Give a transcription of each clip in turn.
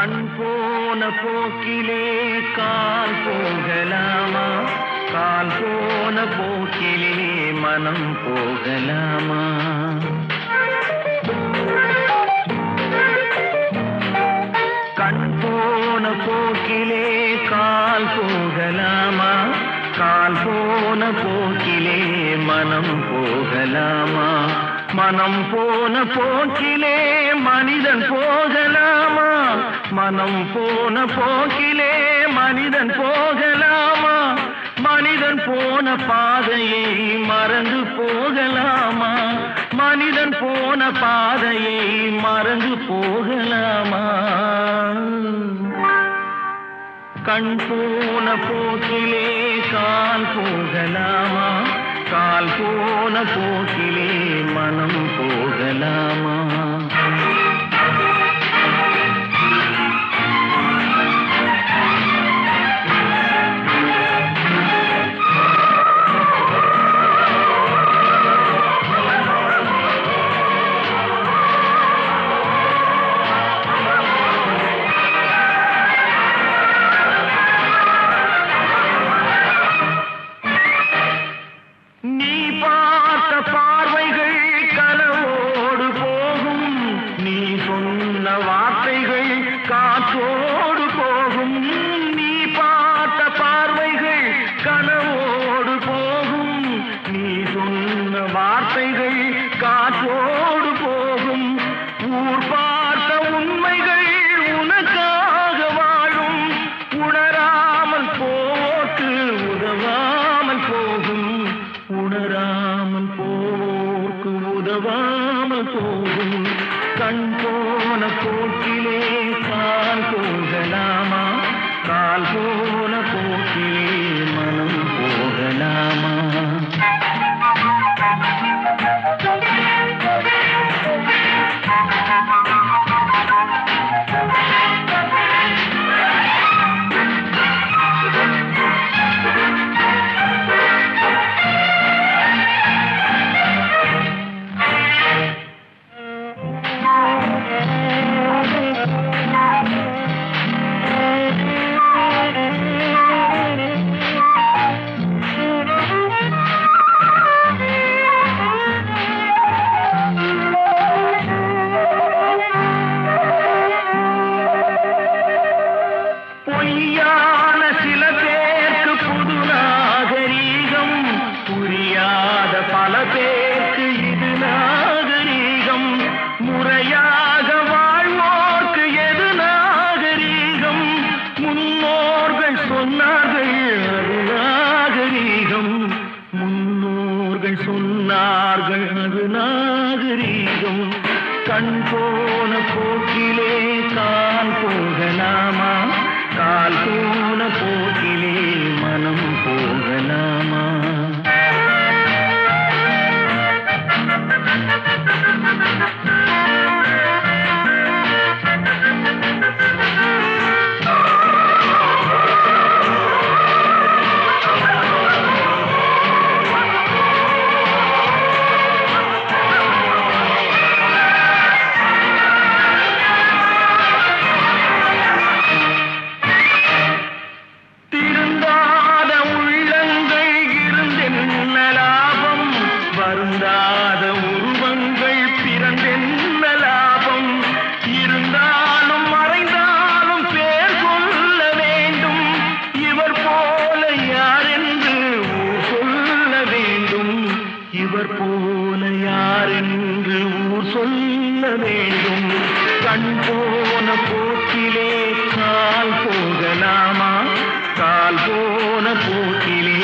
கண் போன போக்கிலே கால் போகலாமா? கால் போன போக்கிலே மனம் போகலாமா? கண் போன போக்கிலே கால் போகலாமா? கால் போன போக்கிலே மனம் போகலாமா? மனம் போன போக்கிலே மனிதன் போகலாமா? மனம் போன போக்கிலே மனிதன் போகலாமா? மனிதன் போன பாதையை மறந்து போகலாமா? மனிதன் போன பாதையை மறந்து போகலாமா? கண் போன போக்கிலே கால் போகலாமா? கால் போன போக்கிலே மனம் போகலாமா? காற்றோடு போகும். நீ பார்த்த பார்வைகள் கனவோடு போகும். நீ சொன்ன வார்த்தைகள் காற்றோடு போகும். ஊர் பார்த்த உண்மைகள் உனக்காக வாழும். உணராமல் போக்கு உதவாமல் போகும். உணராமல் போக்கு உதவாமல் போகும். கண் போன போக்கிலே கால் போகலாமா? கால் போன போக்கிலே மனம் போகலாமா? பொய்யான சில பேருக்கு புது நாகரீகம். புரியாத பல பேருக்கு இது நாகரீகம். முறையாக வாழ்வோர்க்கு எது நாகரீகம்? முன்னோர்கள் சொன்னார்கள் அது நாகரீகம். முன்னோர்கள் சொன்னார்கள் அது நாகரீகம். கண் போன போக்கிலே கால் போகலாமா? கால் போன போக்கிலே மனம் போகலாமா? வருந்தாத உருவங்கள் பிறந்தென்ன லாபம்? இருந்தாலும் மறைந்தாலும் பேர் சொல்ல வேண்டும். இவர் போல யார் என்று ஊர் சொல்ல வேண்டும். இவர் போல யார் என்று ஊர் சொல்ல வேண்டும். கண் போன போக்கிலே கால் போகலாமா? கால் போன போக்கிலே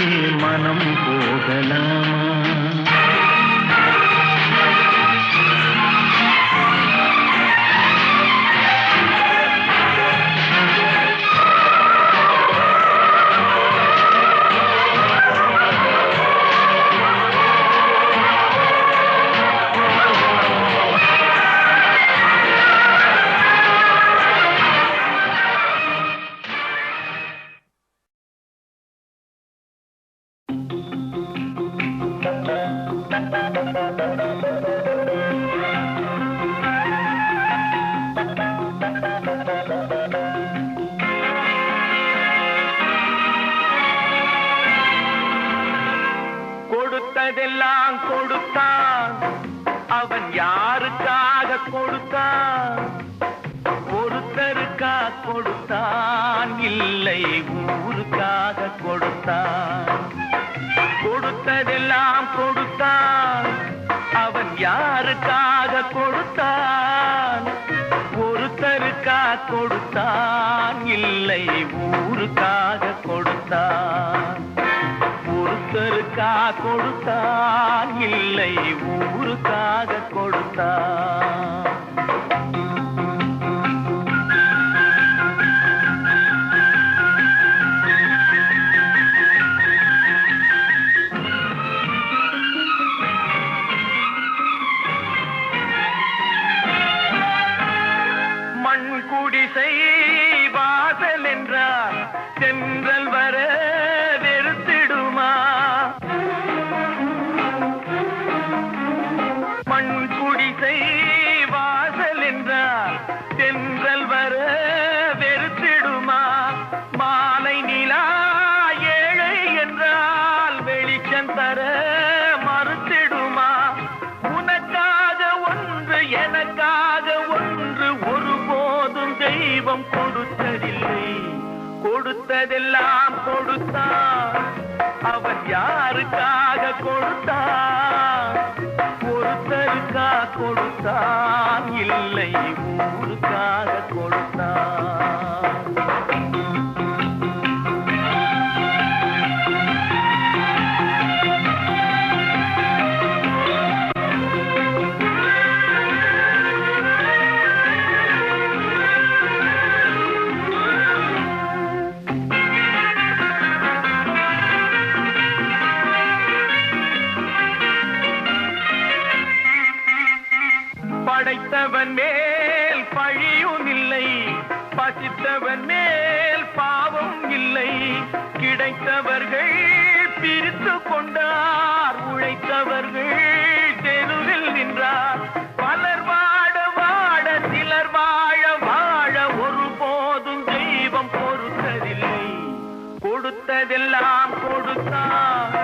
மனம் போகலாமா? யாருக்காக கொடுத்தான்? ஒருத்தருக்கா கொடுத்தான்? இல்லை, ஊருக்காக கொடுத்தான். கொடுத்ததெல்லாம் கொடுத்தான். அவன் யாருக்காக கொடுத்தான்? ஒருத்தருக்கா கொடுத்தான்? இல்லை, ஊருக்காக கொடுத்தான். ஒருத்தருக்கா கொடுத்தான்? இல்லை, ஊருக்காக கொடுத்தான். குடிசை வாசல் என்றார் தென்றல் வர வெறுத்திடுமா? மண் குடிசை வாசல் என்றார் தென்றல் வர வெறுத்திடுமா? மாலை நிலா ஏழை என்றால் வெளிச்சம் தர மறுத்திடுமா? உனக்காக ஒன்று எனக்காக ஒன்று ஒருபோதும் தெய்வம் கொடுத்ததில்லை. கொடுத்ததெல்லாம் கொடுத்தான். அவன் யாருக்காக கொடுத்தான்? ஒருத்தருக்கா கொடுத்தான்? இல்லை, ஊருக்காக கொடுத்தான். படைத்தவன் மேல் பழியும் இல்லை, பசித்தவன் மேல் பாவம் இல்லை. கிடைத்தவர்கள் பிரித்து கொண்டார், உழைத்தவர்கள் தெருவில் நின்றார். பலர் வாட வாட சிலர் வாழ வாழ ஒருபோதும் தெய்வம் பொறுத்ததில்லை. கொடுத்ததெல்லாம் கொடுத்தான்.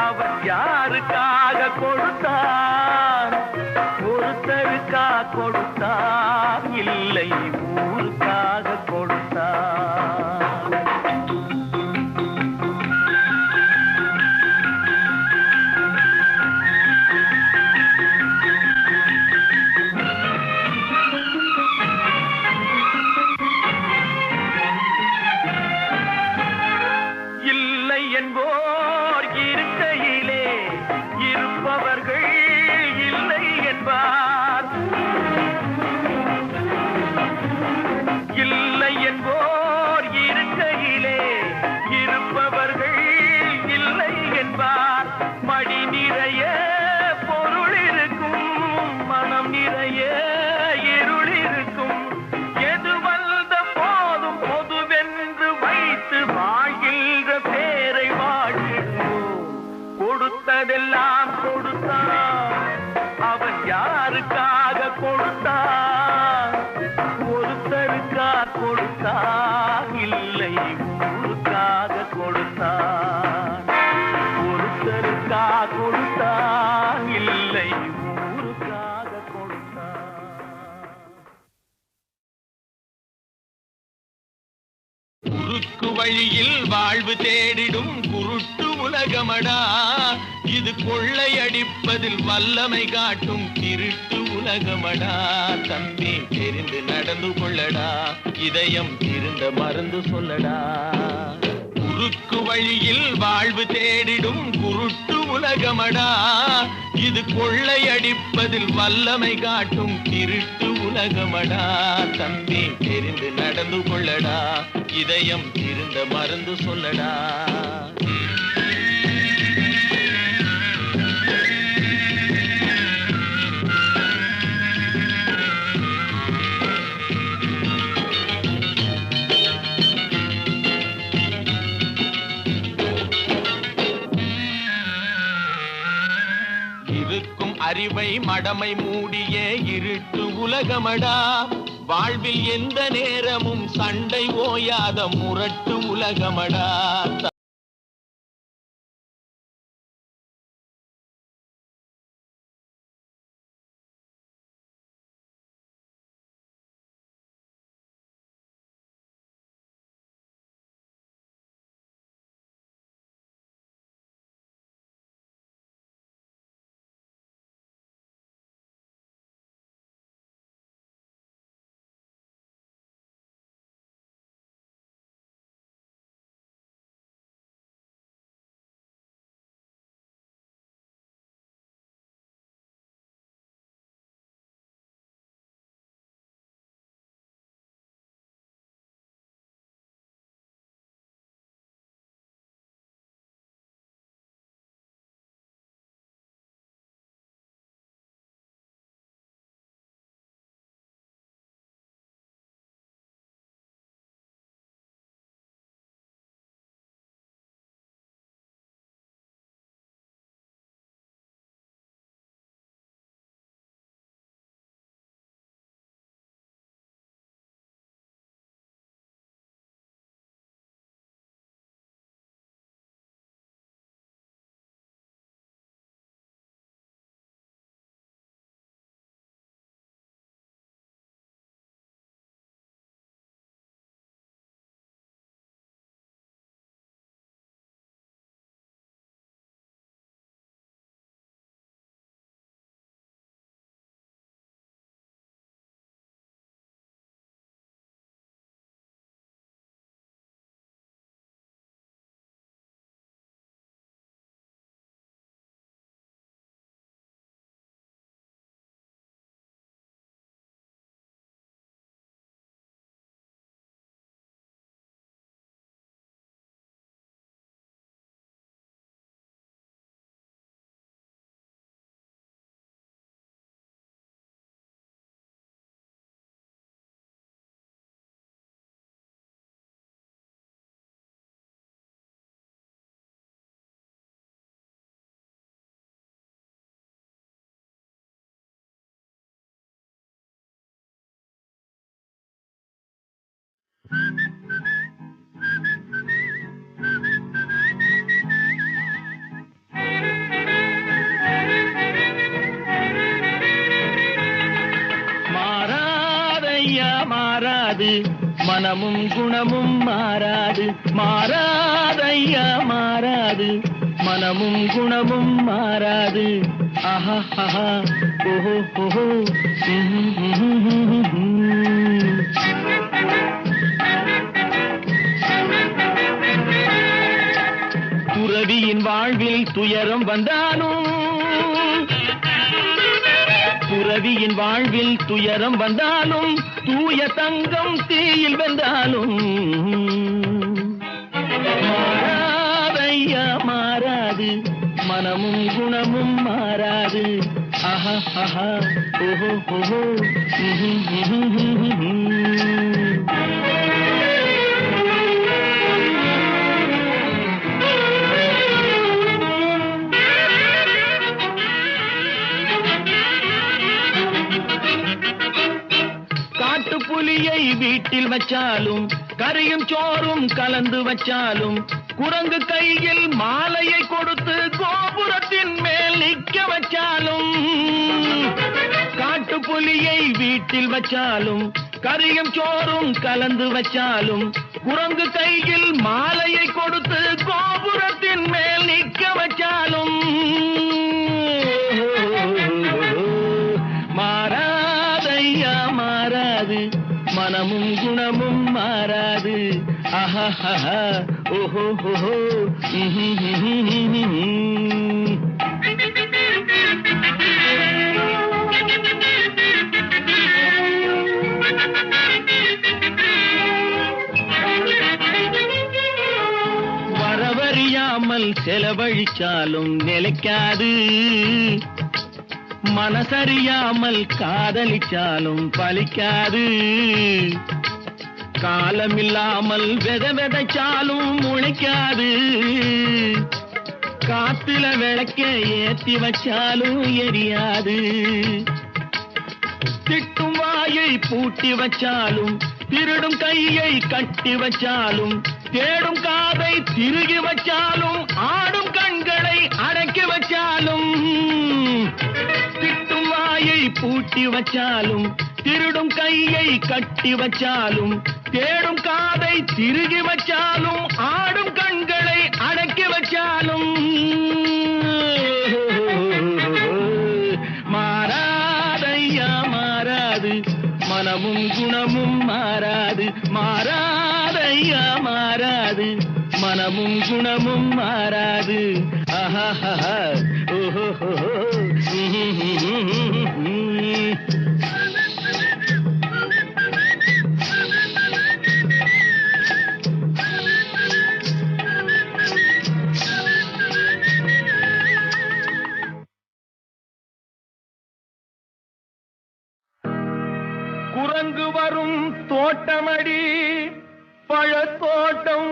அவன் யாருக்காக கொடுத்தான்? ஒருத்தருக்கா கொடுத்தான்? இல்லை, ஊருக்காக கொடுத்தான். இல்லை என்போர் இருக்கையிலே இருப்பவர்கள் இல்லை என்பார். இல்லை என்போர் இருக்கையிலே இருப்பவர்கள் இல்லை என்பார். மடி நிறைய பொருள் இருக்கும், மனம் நிறைய இருள் இருக்கும். எது வந்த போதும் பொதுவென்று வைத்து வாழ்கின்ற பேரை வாழ்கிறோம். கொடுத்ததெல்லாம் கொடுத்தான். அவன் யாருக்காக கொடுத்தான்? ஒருத்தருக்கா கொடுத்தான்? இல்லை, ஊருக்காக கொடுத்தான். ஒருத்தருக்கா கொடுத்தான்? இல்லை, ஊருக்காக கொடுத்தான். குறுக்கு வழியில் வாழ்வு தேடிடும் குருட்டு உலகமடா, இது கொள்ளையடிப்பதில் வல்லமை காட்டும் திருட்டு உலகமடா. தம்பி, தெரிந்து நடந்து கொள்ளடா, இதயம் இருந்த மருந்து சொல்லடா. குறுக்கு வழியில் வாழ்வு தேடிடும் குருட்டு உலகமடா, இது கொள்ளையடிப்பதில் வல்லமை காட்டும் திருட்டு உலகமடா. தம்பி, தெரிந்து நடந்து கொள்ளடா, இதயம் இருந்த மருந்து சொல்லடா. இருக்கும் அறிவை மடமை மூடிய இருட்டு உலகமடா, வாழ்வில் எந்த நேரமும் சண்டை ஓயாத முரட்டு உலகமடா. மாறாதையா மாறாது மனமும் குணமும் மாறாது, மாறாதையா மாறாது மனமும் குணமும் மாறாது. ஆஹா ஆஹா ஓஹோ ஓஹோ. துறவியின் வாழ்வில் துயரம் வந்தாலும், துறவியின் வாழ்வில் துயரம் வந்தாலும், தூய தங்கம் தீயில் வென்றாலும் மாறாதையா மாறாது மனமும் குணமும் மாறாது. ஆஹா ஆஹா ஓஹோ ஓஹோ. புலியை வீட்டில் வச்சாலும், கறியும் சோறும் கலந்து வச்சாலும், குரங்கு கையில் மாலையை கொடுத்து கோபுரத்தின் மேல் நிற்க வச்சாலும், காட்டுப்புலியை வீட்டில் வச்சாலும், கறியும் சோறும் கலந்து வச்சாலும், குரங்கு கையில் மாலையை கொடுத்து கோபுரத்தின் மேல் நிற்க வச்சாலும் மாறாதையா மாறாது மனமும் குணமும் மாறாது. ஆஹா ஆஹா ஓஹோ ஓஹோ. வரவறியாமல் செலவழிச்சாலும் நிலைக்காது, மனசறியாமல் காதலிச்சாலும் பலிக்காது, காலமில்லாமல் விதைச்சாலும் முளைக்காது, காத்துல விளக்க ஏத்தி வச்சாலும் எரியாது, திட்டும் வாயை பூட்டி வச்சாலும், திருடும் கையை கட்டி வச்சாலும், தேடும் காதை திருகி வச்சாலும், ஆடும் கண்களை அடக்கி வச்சாலும், திட்டும் வாயை பூட்டி வச்சாலும், திருடும் கையை கட்டி வச்சாலும், தேடும் காதை திருகி வச்சாலும், ஆடும் கண்களை அடக்கி வச்சாலும் மாறாதையா மாறாது மனமும் குணமும் மாறாது, மாறாதையா மாறாது மனமும் குணமும் மாறாது. ஆஹா ஆஹா ஓஹோ ஓஹோ. குரங்கு வரும் தோட்டமடி பழத்தோட்டம்,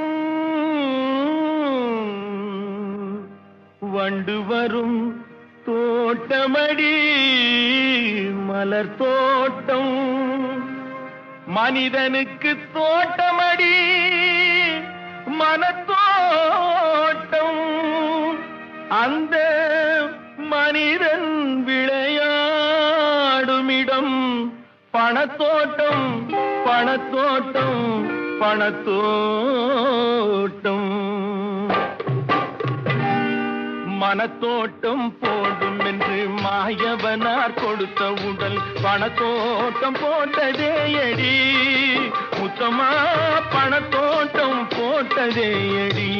வண்டு வரும் தோட்டமடி மலர் தோட்டம், மனிதனுக்கு தோட்டமடி மனத்தோட்டம், அந்த மனிதன் விளையாடுமிடம் பணத்தோட்டம் பணத்தோட்டம் பணத்தோட்டம். மனத்தோட்டம் போடும் என்று மாயவனார் கொடுத்த உடல் பணத்தோட்டம் போட்டதே அடி முத்தமா, பணத்தோட்டம் போட்டதே அடி.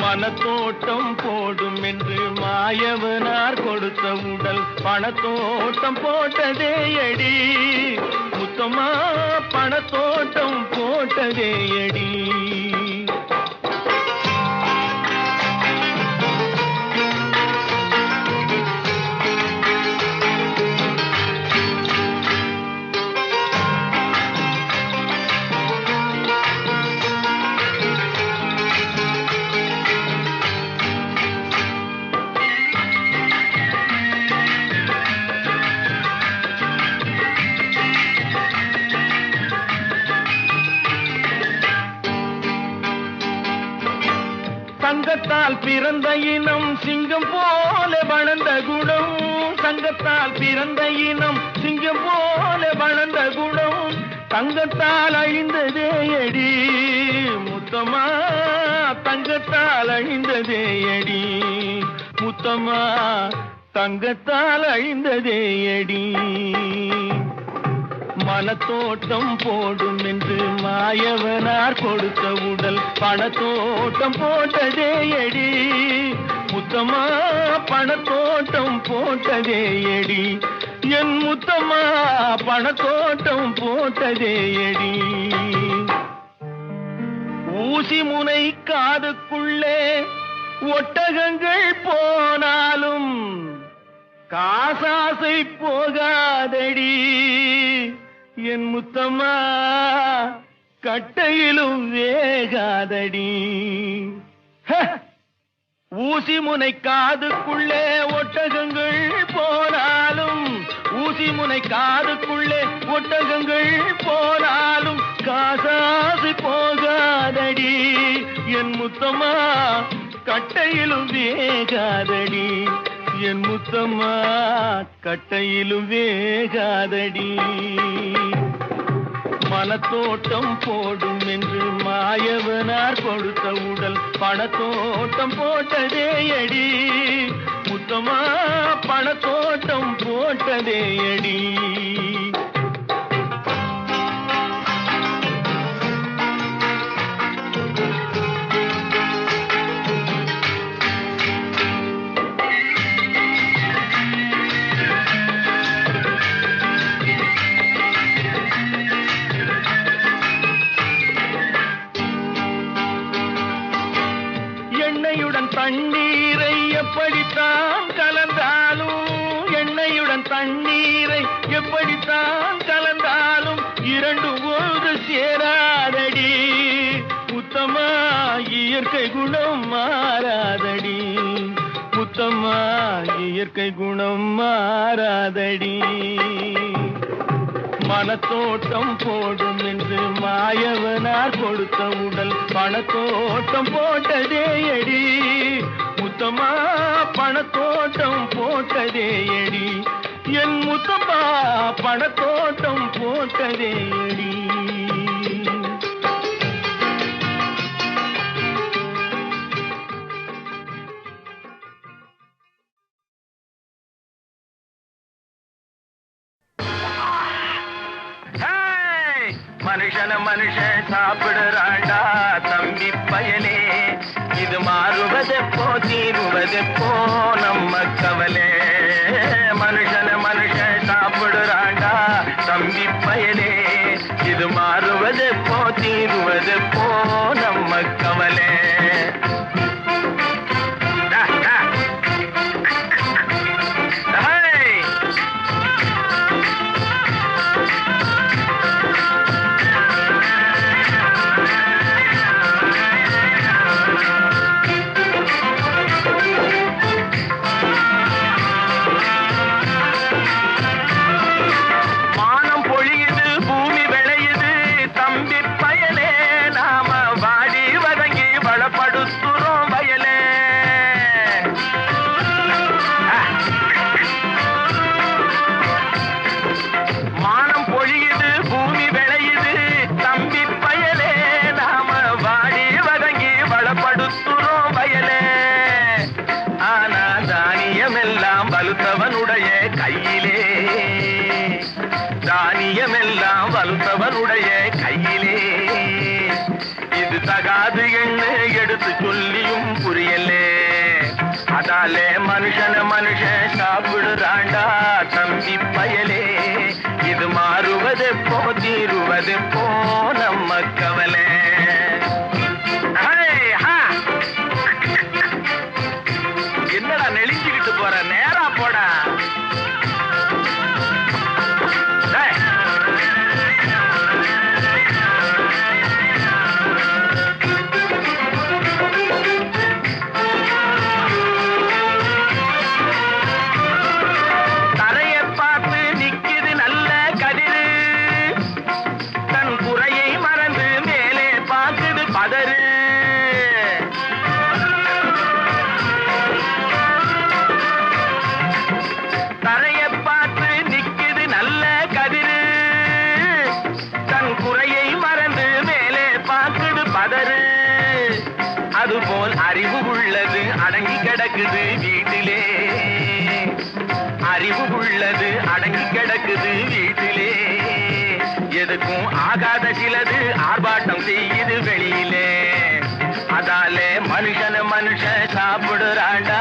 மனத்தோட்டம் போடும் என்று மாயவனார் கொடுத்த உடல் பணத்தோட்டம் போட்டதே அடி முத்தமா, பணத்தோட்டம் போட்டதே அடி. பிறந்த இனம் சிங்கம் போல வளர்ந்த குணம், சங்கத்தால் பிறந்த இனம் சிங்கம் போல வளர்ந்த குணம், தங்கத்தால் அழிந்ததே அடி முத்தம்மா, தங்கத்தால் அழிந்ததே அடி முத்தம்மா, தங்கத்தால் அழிந்ததே அடி. மனத்தோட்டம் போடும் என்று மாயவனார் கொடுத்த உடல் பணத்தோட்டம் போட்டதே அடி முத்தம்மா, பணத்தோட்டம் போட்டதே அடி என் முத்தம்மா, பணத்தோட்டம் போட்டதே அடி. ஊசி முனை காதுக்குள்ளே ஒட்டகங்கள் போனாலும் காசாசை போகாதடி என் முத்தம்மா, கட்டையிலும் வேகாதடி. ஊசி முனை காதுக்குள்ளே ஒட்டகங்கள் போனாலும், ஊசி முனை காதுக்குள்ளே ஒட்டகங்கள் போனாலும் காசாசை போகாதடி என் முத்தம்மா, கட்டையிலும் வேகாதடி என் முத்தம்மா, கட்டையிலும் வேகாதடி. மனத்தோட்டம் போடும் என்று மாயவனார் கொடுத்த உடல் பணத்தோட்டம் போட்டதே அடி முத்தம்மா, பணத்தோட்டம் போட்டதே அடி. எண்ணெயுடன் தண்ணீரை எப்படித்தான் கலந்தாலும், எண்ணெயுடன் தண்ணீரை எப்படித்தான் கலந்தாலும் இரண்டு ஒன்று சேராதடி முத்தம்மா, இயற்கை குணம் மாறாதடி முத்தம்மா, இயற்கை குணம் மாறாதடி. மனத்தோட்டம் போடும் என்று மாயவனார் கொடுத்த உடல் பணத்தோட்டம் போட்டதே அடி முத்தம்மா, பணத்தோட்டம் போட்டதே அடி என் முத்தம்மா, பணத்தோட்டம் போட்டதே அடி. மனுஷன மனுஷன் சாப்பிடுறாண்டா தம்பி பயலே, இது மாறுவதெப்போ தீருவதெப்போ நம்ம கவலை. மனுஷன மனுஷன் சாப்பிடுறாண்டா தம்பி பயலே, இது மாறுவதெப்போ தீருவதெப்போ நம்ம கவலை. வலுத்தவனுடைய கையிலே, தானியமெல்லாம் வலுத்தவனுடைய கையிலே, இது தகாது என்று எடுத்து சொல்லியும் புரியலே. அதாலே மனுஷன மனுஷன் சாப்பிடுறாண்டா தம்பி பயலே, இது மாறுவதெப்போ தீருவதெப்போ நம்ம கவலை. என்னடா நெளிஞ்சுக்கிட்டு போற, நேரா போடா. கிடக்குது வீட்டிலே, அறிவு உள்ளது அடங்கி கிடக்குது வீட்டிலே, எதுக்கும் ஆகாத சிலது ஆர்ப்பாட்டம் செய்யுது வெளியிலே. அதாலே மனுஷன் சாப்பிடுறாண்டா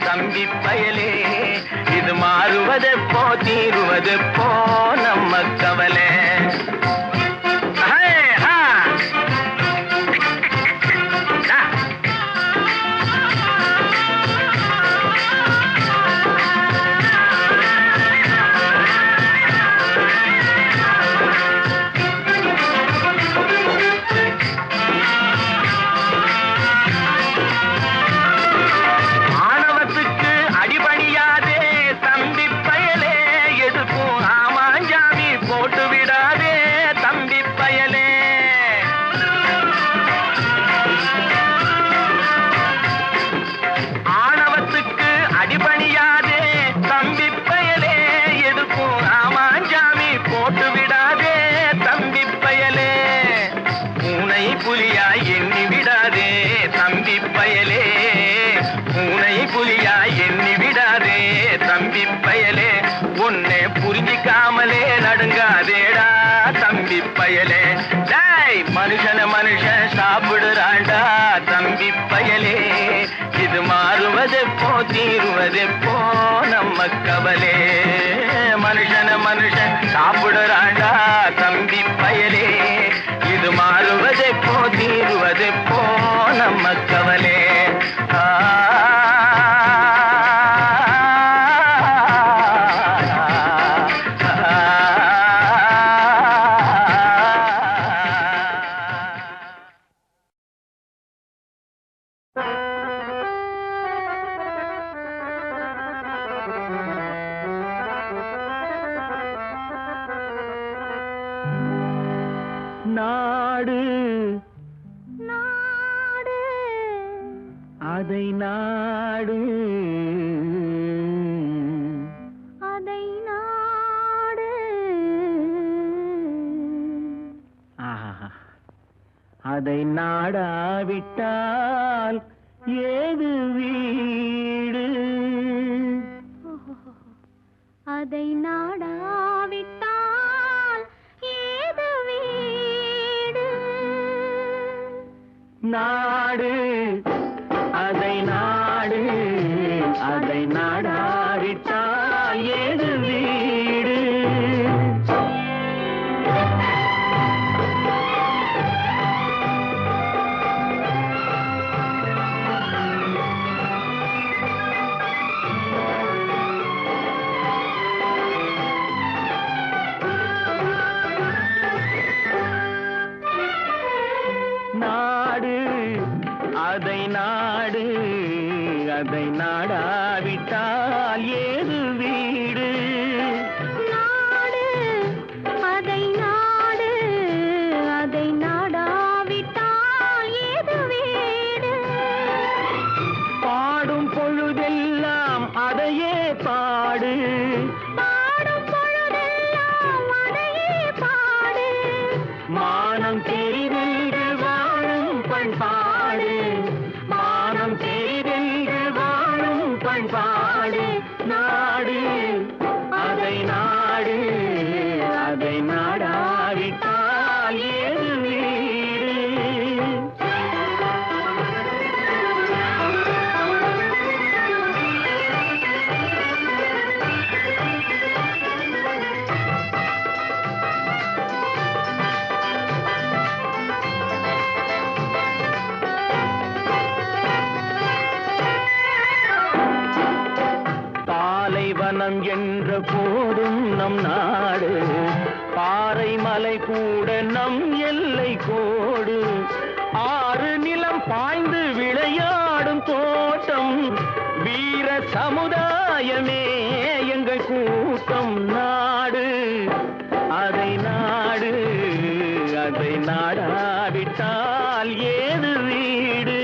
தம்பி பயலே, இது மாறுவதெப்போ தீருவதெப்போ நம்ம கவலை. புரிஞ்சிக்காமலே நடுங்காதேடா தம்பி பயலே. மனுஷன் சாப்பிடுறாண்டா தம்பி பயலே, இது மாறுவதெப்போ தீருவதெப்போ நம்ம கவலே. மனுஷன் சாப்பிடுறாண்டா தம்பி பயலே, இது மாறுவதெப்போ தீருவதெப்போ நம்ம கவலே. நாடு நாடு அதை நாடு அதை நாடு. அதை நாடாவிட்டால் ஏது வீடு, அதை நாடாவிட்டால் ஏது வீடு. நாடு அதை நாடு அதை நாடாவிட்டால் ஏது வீடு. நாடு அதை நாடு அதை நாடாவிட்டால் ஏது வீடு. நாடு அதை நாடு அதை நாடாவிட்டால் ஏது வீடு. பாடும் பொழுதெல்லாம் அதையே பாடு, பாடும் பொழுதெல்லாம் அதையே பாடு. மானம் தெரிதென்று வாழும் பண்பாடு, மானம் தெரிதென்று வாழும் பண்பாடு. நாடு அதை நாடு அதை நாடாவிட்டால் ஏது வீடு. பாலைவனம் என்ற போதும் நம் நாடு, பாறை மலை கூட நம் எல்லை கோடு. ஆறு நிலம் பாய்ந்து விளையாடும் தோட்டம், வீர சமுதாயமே எங்கள் கூட்டம். நாடு அதை நாடு அதை நாடாவிட்டால் ஏது வீடு.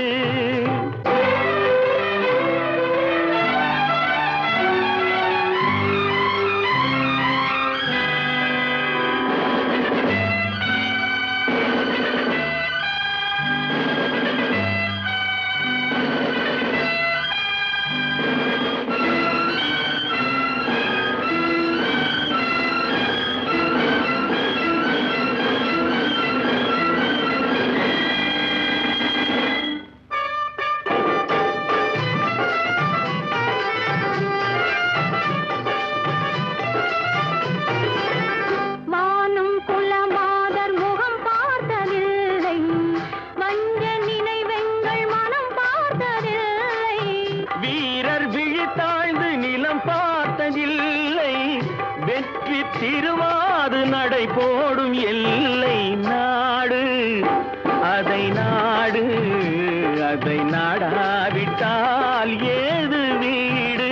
போனதில்லை, வெற்றி திருவாது நடை போடும் எல்லை நாடு. அதை நாடு, அதை நாடாவிட்டால் ஏது வீடு?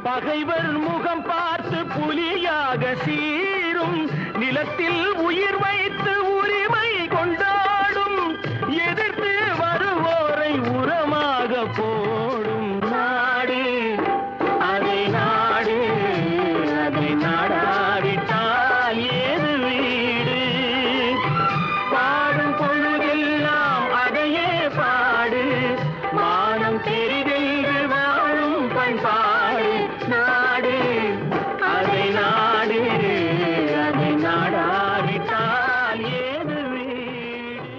பகைவர் முகம் பார்த்து புலியாக சீரும், நிலத்தில் உயிர் வைத்து உரிமை கொண்டாடும், எதிர்த்து வருவோரை உரமாக போடும் நாடு. அதை நாடு, அதை நாடாவிட்டால் ஏது வீடு? பாடும் பொழுதெல்லாம் அதையே பாடு, மானம் பெரிதென்று வாழும் பண்பாடு நாடு. அதை நாடு, அதை நாடாவிட்டால் ஏது வீடு?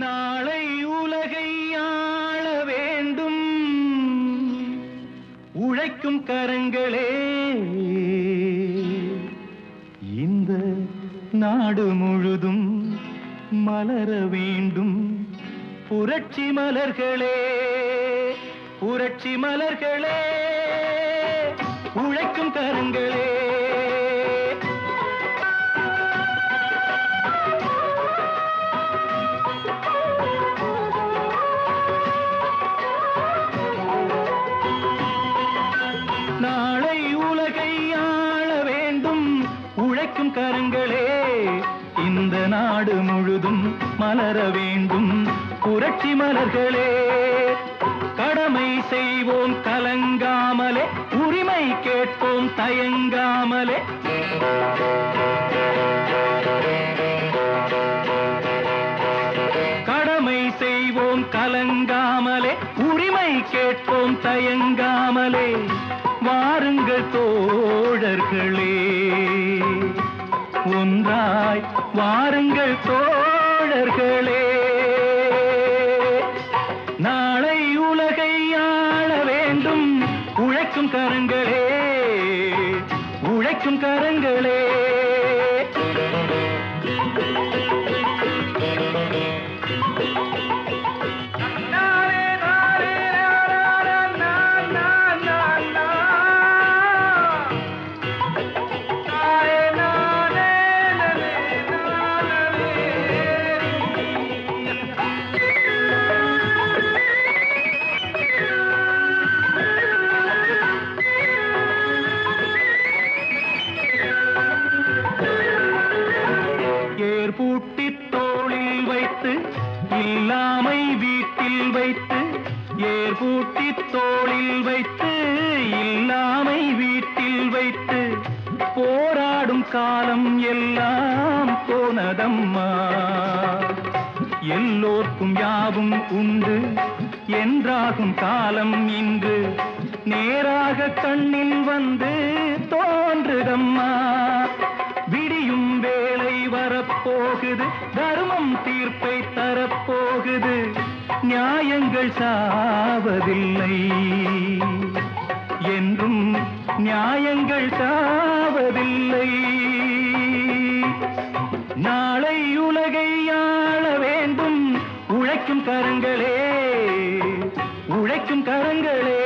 நாளை உலகை ஆள வேண்டும் உழைக்கும் கரங்களே, இந்த நாடு முழுதும் மலர வேண்டும் புரட்சி மலர்களே, புரட்சி மலர்களே, உழைக்கும் கரங்களே. நாளை உலகை ஆள வேண்டும் உழைக்கும் கரங்களே, இந்த நாடு முழுதும் மலர வேண்டும் புரட்சி மலர்களே. கடமை செய்வோம் கலங்காமலே, உரிமை கேட்போம் தயங்காமலே. கடமை செய்வோம் கலங்காமலே, உரிமை கேட்போம் தயங்காமலே. வாருங்கள் தோழர்களே, ஒன்றாய் வாருங்கள் தோழர்களே. நாளை உலகை ஆள வேண்டும் உழைக்கும் கரங்களே, உழைக்கும் கரங்களே. பூட்டி தோளில் வைத்து இல்லாமை வீட்டில் வைத்து, ஏர் பூட்டி தோளில் வைத்து இல்லாமை வீட்டில் வைத்து, போராடும் காலம் எல்லாம் போனதம்மா. எல்லோர்க்கும் யாவும் உண்டு என்றாகும் காலம் இன்று நேராக கண்ணில் வந்து தோன்றுதம்மா. விடியும் வேளை வரப்போகுது, தர்மம் தீர்ப்பை தரப்போகுது, நியாயங்கள் சாவதில்லை என்றும் நியாயங்கள் சாவதில்லை. நாளை உலகை ஆள வேண்டும் உழைக்கும் கரங்களே, உழைக்கும் கரங்களே.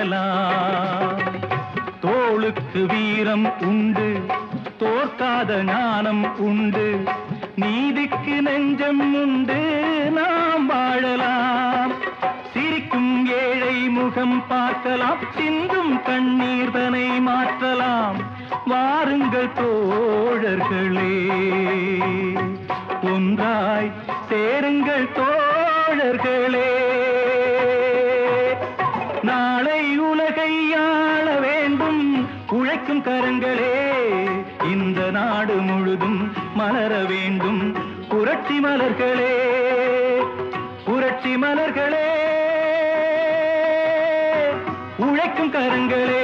வாழலாம். தோளுக்கு வீரம் உண்டு, தோற்காத ஞானம் உண்டு, நீதிக்கு நெஞ்சம் உண்டு, நாம் வாழலாம். சிரிக்கும் ஏழை முகம் பார்க்கலாம், சிந்தும் கண்ணீர் தனை மாற்றலாம். வாருங்கள் தோழர்களே, ஒன்றாய் சேருங்கள் தோழர்களே. நாளை உலகை ஆள வேண்டும் உழைக்கும் கரங்களே. இந்த நாடு முழுதும் மலர வேண்டும் புரட்சி மலர்களே, புரட்சி மலர்களே, உழைக்கும் கரங்களே.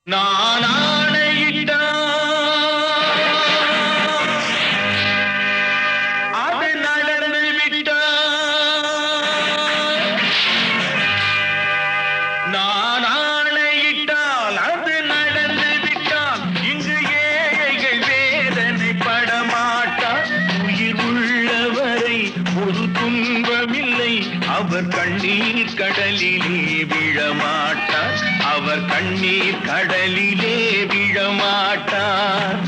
நான் ஆணையிட்டால் அது நடந்து விட்டால், நான் ஆணையிட்டால் அது நடந்து விட்டால், இங்கு ஏழைகள் வேதனை படமாட்டார். உயிர் உள்ளவரை ஒரு துன்பமில்லை, அவர் கண்ணீர் கடலிலே விழமாட்டார், அவர் கண்ணீர் கடலிலே விழமாட்டார்.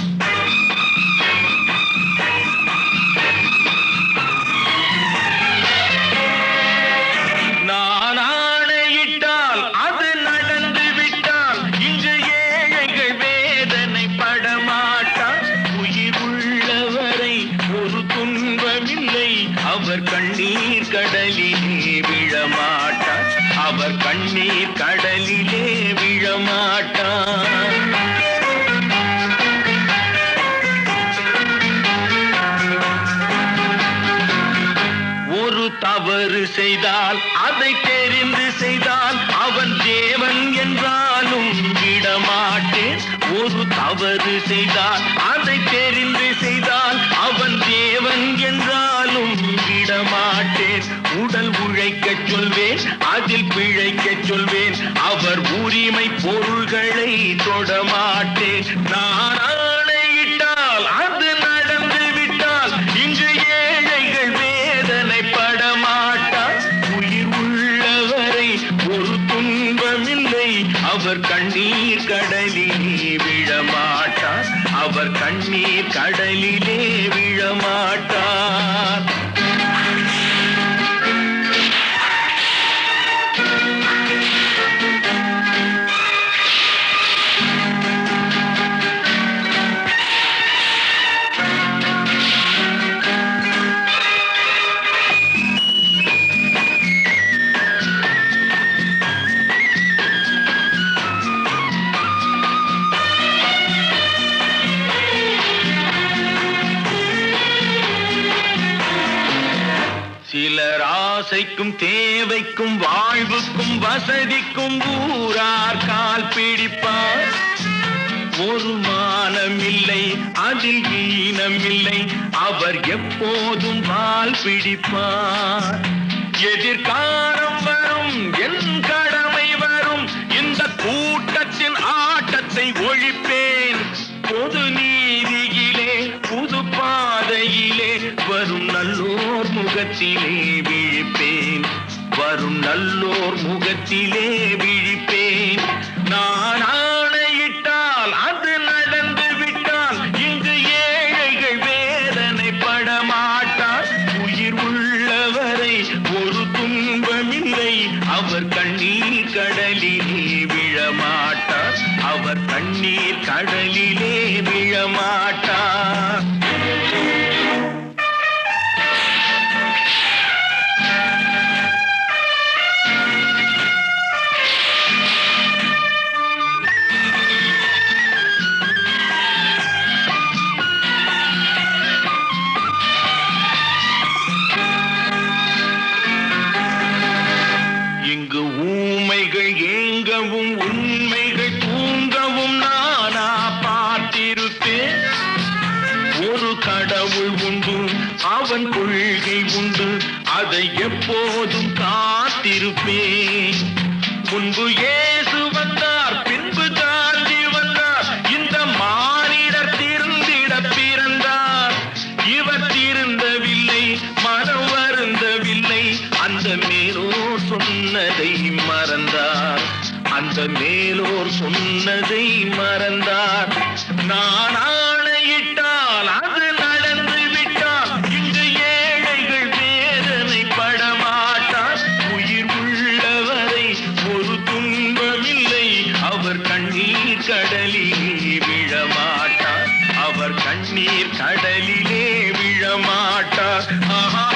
நான் ஆணையிட்டால் அது நடந்து விட்டால், இங்கு ஏழைகள் வேதனை படமாட்டார். உயிர் உள்ளவரை ஒரு துன்பமில்லை, அவர் கண்ணீர் கடலிலே விழமாட்டார், அவர் கண்ணீர் கடலிலே விழமாட்டார். ஒரு தவறு செய்தால் அதை தெரிந்து செய்தால் அவன் தேவன் என்றாலும் விடமாட்டேன். ஒரு தவறு செய்தால் அதை தெரிந்து செய்தால் அவன் தேவன் என்றாலும் விடமாட்டேன். உடல் உழைக்கச் சொல்வேன், அதில் பிழைக்கச் சொல்வேன், அவர் உரிமை பொருள்களை தொடமாட்டேன். நான் ஆணையிட்டால் அது நடந்து விட்டால், இங்கு ஏழைகள் வேதனை படமாட்டார். உயிர் உள்ளவரை ஒரு துன்பமில்லை, அவர் கண்ணீர் கடலிலே விழமாட்டார், அவர் கண்ணீர் கடலிலே விழமாட்டார். சிலர் ஆசைக்கும் தேவைக்கும் வாழ்வுக்கும் வசதிக்கும் ஊரார் கால் பிடிப்பார். ஒரு மானமில்லை, அதில் ஈனமில்லை, அவர் எப்போதும் வால் பிடிப்பார். எதிர்காலம் வரும், என் கடமை வரும், இந்த கூட்டத்தின் ஆட்டத்தை ஒழிப்பேன். பொது நீதியிலே புது பாதையிலே வரும் நல்லோர் முகத்திலே விழிப்பேன், வரும் நல்லோர் முகத்திலே விழிப்பேன். நான் ஆணையிட்டால் அது நடந்து விட்டால், இங்கு ஏழைகள் வேதனை படமாட்டார். உயிர் உள்ளவரை ஒரு துன்பமில்லை, அவர் கண்ணீர் கடலிலே விழமாட்டார், அவர் கண்ணீர் கடலிலே விழமாட்டார். இங்கு ஊமைகள் ஏங்கவும் உண்மைகள் தூங்கவும் நானா பார்த்திருப்பேன். ஒரு கடவுள் உண்டு, அவன் கொள்கை உண்டு, அதை எப்போதும் காத்திருப்பேன். முன்பு இயேசு வந்தார், பின்பு காந்தி வந்தார், இந்த மானிடர் திருந்திட பிறந்தார். இவர் திருந்தவில்லை, மனம் வரும் அந்த மேலோர் சொன்னதை மறந்தார், அந்த மேலோர் சொன்னதை மறந்தார். நான் ஆணையிட்டால் அது நடந்து விட்டால் இங்கு ஏழைகள் வேதனை படமாட்டார். உயிர் உள்ளவரை ஒரு துன்பமில்லை, அவர் கண்ணீர் கடலிலே விழமாட்டார், அவர் கண்ணீர் கடலிலே விழமாட்டார். ஆஹா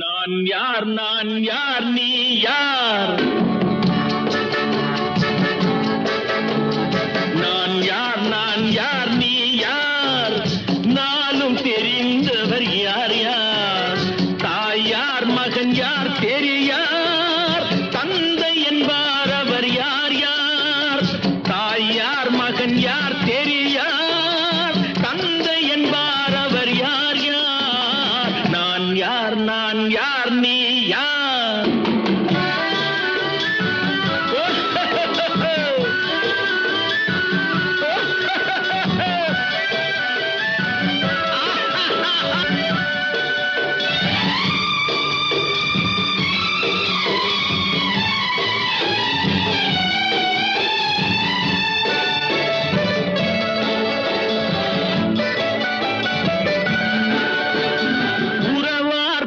நான் யார், நான் யார், நீ யார்? நான் யார், நான் யார், நீ யார்? நானும் தெரிந்தவர் யார் யார்? தாய் யார், மகன் யார் தெரியார், தந்தை என்பார் அவர் யார் யார்? தாய் யார், மகன் யார் தெரியார், தந்தை என்பார் அவர் யார் யார்? நான் யார், நான் யார், நீ யார்?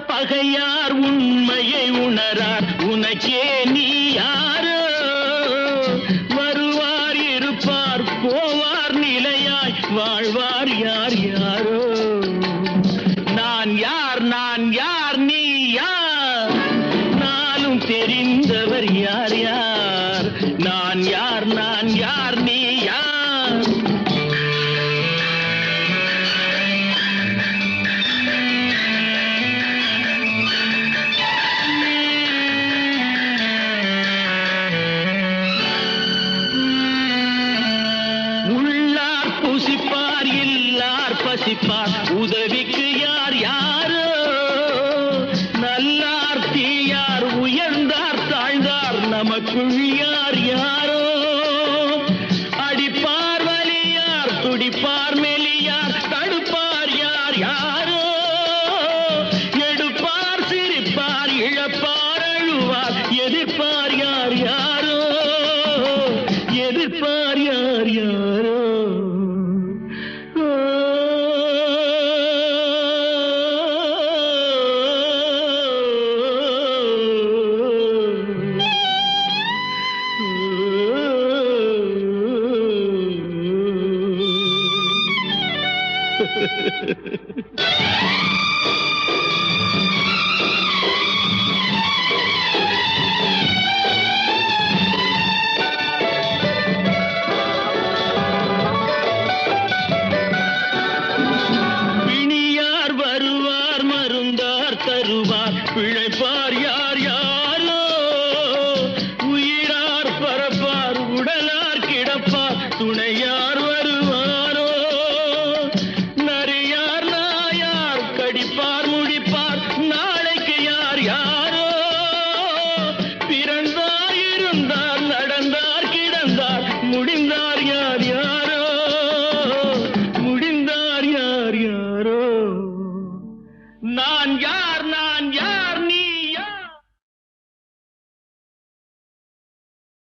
பகையார் உண்மையை உணரார், உனக்கே நீ யாரோ? வருவார் இருப்பார் போவார் நிலையாய் வாழ்வார் யார் யாரோ? நான் யார், நான் யார், நீ யார்? நானும் தெரிந்தவர் யார் யார்? நான் யார், நான் யார், நீ யார்? புசிப்பார் இல்லார் பசிப்பார், உதவிக்கு யார் யாரோ? நல்லார் தீயார் உயர்ந்தார் தாழ்ந்தார், நமக்குள் யார் யாரோ? அடிப்பார் வலியார் துடிப்பார் மெலியார், தடுப்பார் யார் யாரோ? எடுப்பார் சிரிப்பார் இழப்பார் அழுவார், எதிர்ப்பார் யார் யாரோ? எதிர்ப்பார் யார் யாரோ? தருவார் பிழைப்பார் யார் யாரோ? உயிரார் பரப்பார் உடலார் கிடப்பார், துணையார் வருவாரோ? நரியார் நாயார் கடிப்பார் முடிப்பார், நாளைக்கு யார் யாரோ? பிறந்தார் இருந்தார் நடந்தார்